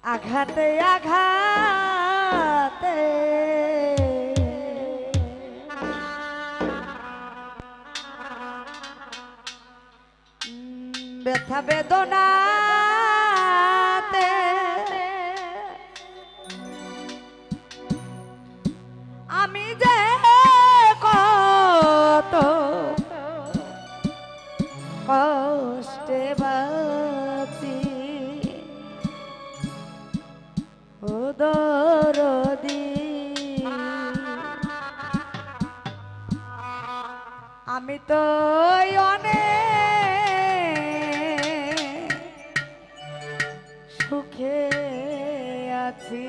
আঘাতে আঘাতে ব্যথা বেদনাতে আমি যে কত কষ্টে বাঁচি ও দরদি আমি তো অনেক সুখে আছি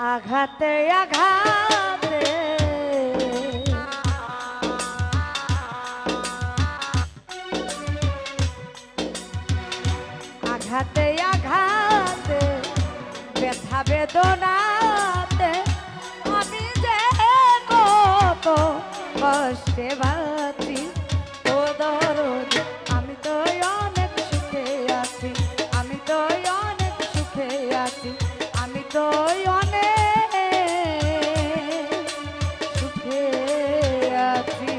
আঘাতে আঘাতে আঘাতে আঘাতে ব্যথা বেদনাতে আমি যে কত কষ্টে বাঁচি ও দরদি আমি তো অনেক সুখে আছি আমি তো অনেক সুখে আছি আমি তো অনেক সুখে আছি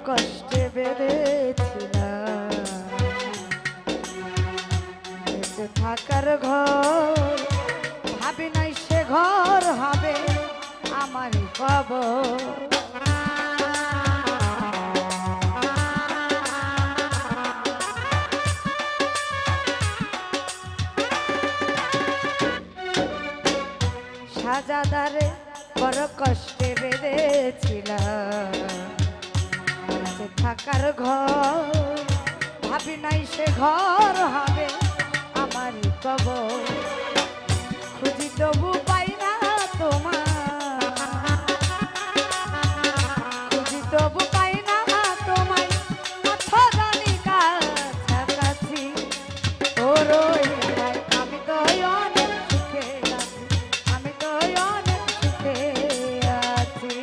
কষ্টে বেড়েছিলাম বেঁচে থাকার ঘর ভাবি নাই সে ঘর হবে আমারই খবর সাজাদারে বড় কষ্টে বেড়েছিলাম থাকার ঘর ভাবি নাই সে ঘর হবে আমার কবর খুঁজি তবু পাই না তোমার খুঁজি তবু পাই না তোমায় জানি কাছাকাছি ওর আমি তো অনেক সুখে আছি আমি তো অনেক সুখে আছি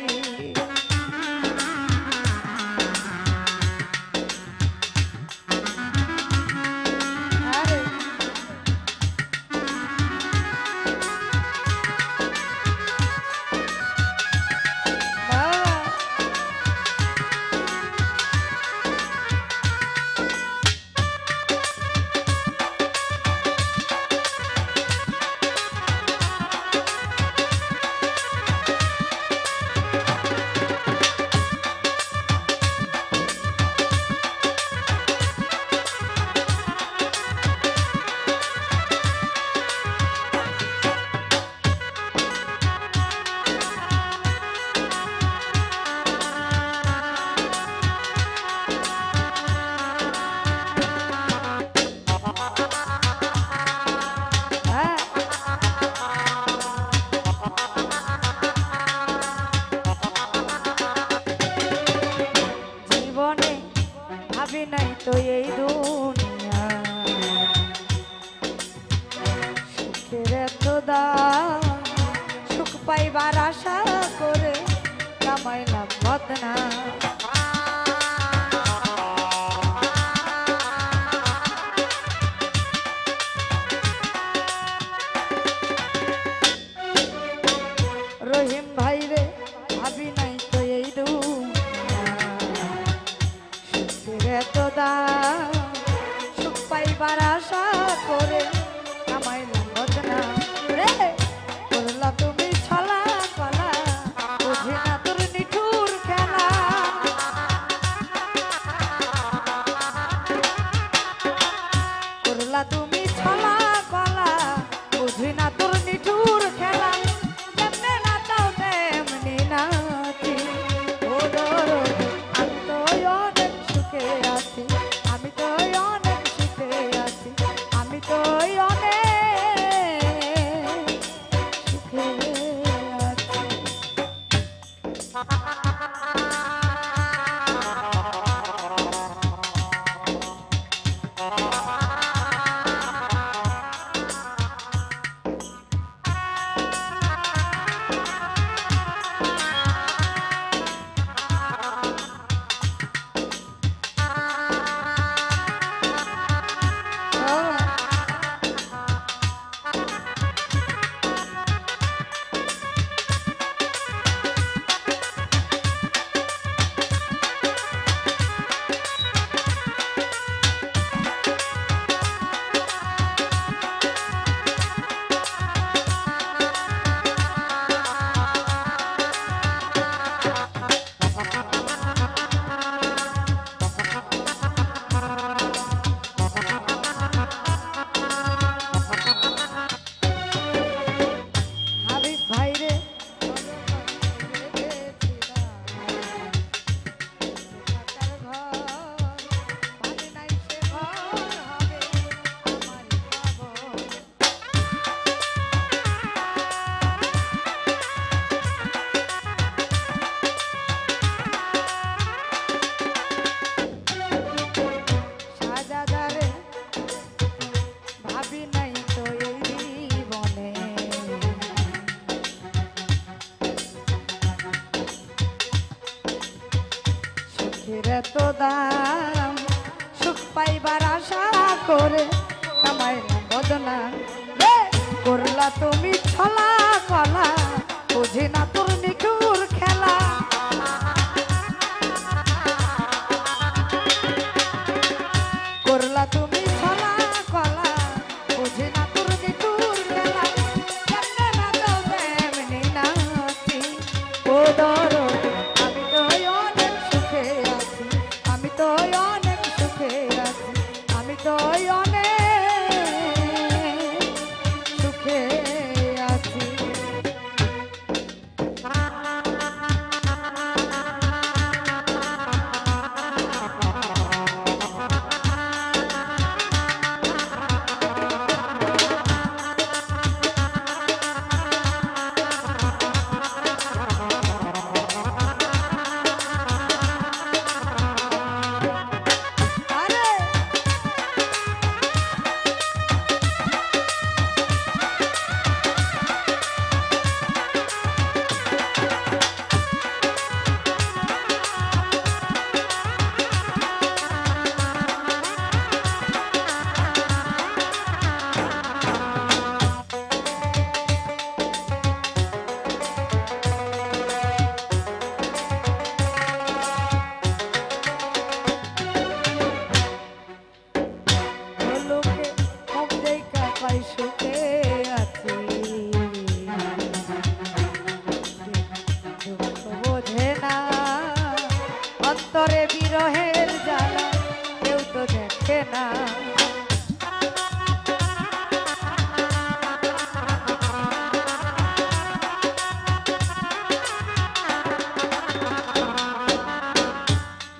ভাবি নাই তো এই দুনিয়া সুখের এত দাম সুখ পাইবার আশা করে কামাইলাম বদনা সুখের এত দাম সুখ পাইবার আশা করে কামাইলাম বদনাম রে করলা তুমি ছলা কলা বুঝি না তোর নিঠুর খেলা করলা তুমি ছলা কলা বুঝি না তোর নিঠুর খেলা কেমনে না তো তেমনি নাচি ও দরদ আমি তো অনেক সুখে আছি আমি তো অনেক সুখে আছি আমি তো অনেক সুখে আছি সুখে আছি দুঃখ বোঝে না অন্তরে বিরহের জ্বালা কেউ তো দেখে না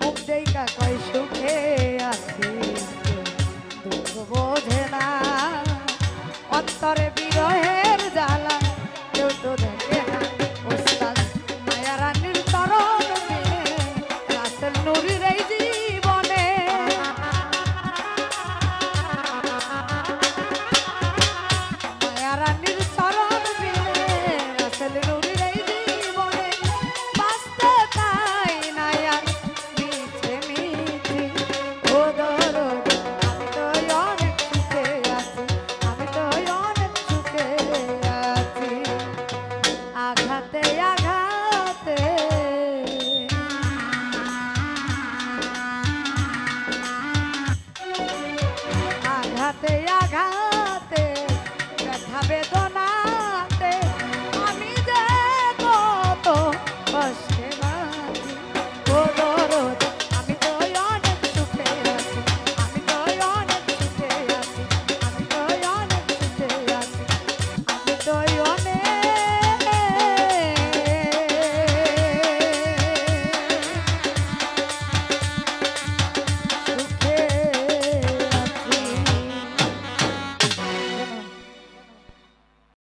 মুখ দেখা কয় সুখে আছি দুঃখ বোঝে না অন্তরে বিরহের জ্বালা কেউ তো দেখে না ওস্তাদ মায়া রানীর তরণ রাসেল নুরির এই